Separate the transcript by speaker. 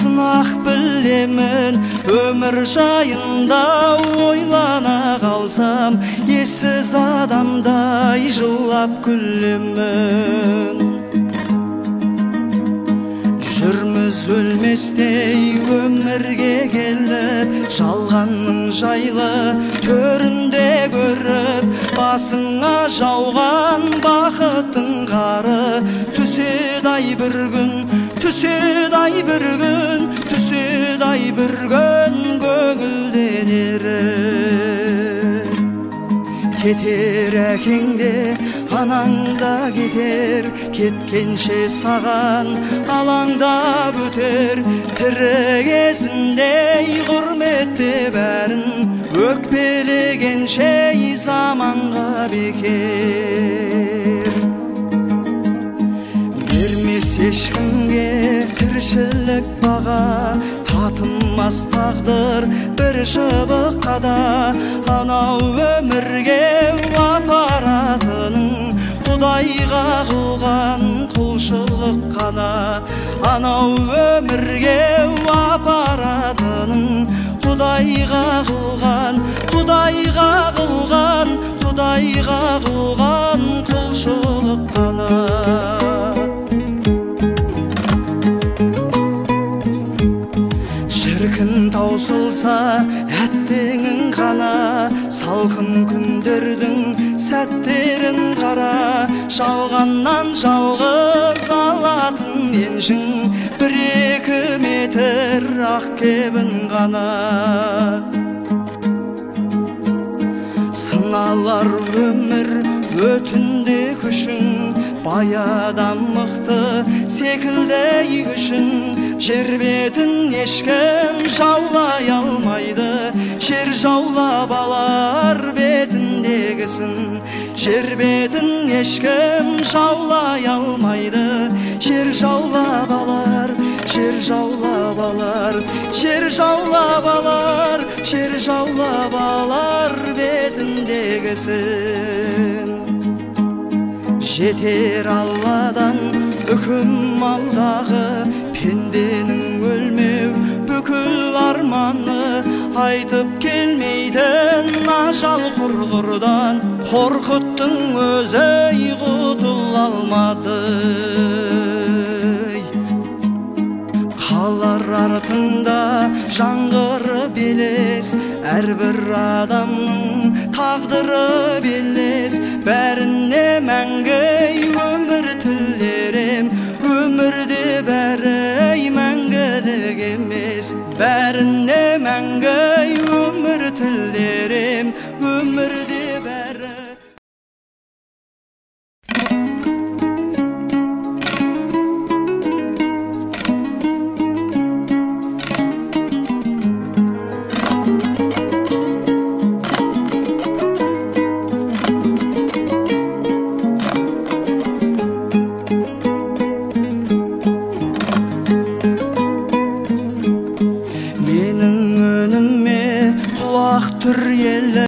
Speaker 1: сынақ білемін. Өмір жайында ойлана қалсам, ессіз адамдай жылап күлемін. Жүрміз өлместей өмірге келіп, жалғанның жайлы төрінде көріп, басыңа жауған бақыттың қары. Түседі-ай бір күн, түседі-ай бір күн, түседі-ай бір күн көңілденері. Кетер әкең де, анаң да кетер, кеткенше саған алаңдап өтер. Тірі кезіндей құрметте бәрін, өкпелегенше заманға бекер. Бермес ешкімге тіршілік баға, татынмас тағдыр бір шыбыққа да. Анау өмірге апаратының Құдайға қылған құлшылық қана. Анау өмірге апаратының Құдайға қылған, Құдайға қылған, Құдайға қылған құлшылық қана. Шіркін таусылса әттеңің қана, салқын күндердің сәттерін қара. Жалғаннан жалғыз алатын еншің, бір-екі метр ақ кебін ғана. Сыналар өмір өтінде күшің, баядан мықты секілді күшің. Жер бетін ешкім жаулай алмайды, жер жаулап алар бетіндегісін. Жер бетін ешкім жаулай алмайды, жер жаулап алар, жер жаулап алар, жер жаулап алар, жер жаулап алар бетіндегісін. Жетер Алладан үкім алдағы, пенденің өлмеу бүкіл арманы. Айтып келмейтін ажал құрғырдан, қорқыттың өзі құтыла алмады. Қалар артында жаңғыры белес, әрбір адамның тағдыры белес. Бәріне мәңгі өмір тілерем, өмірде бәрі мәңгілік емес. Бәріне мәңгі өмір тілерем, өмірде бәрі. Менің үніме құлақ түр елі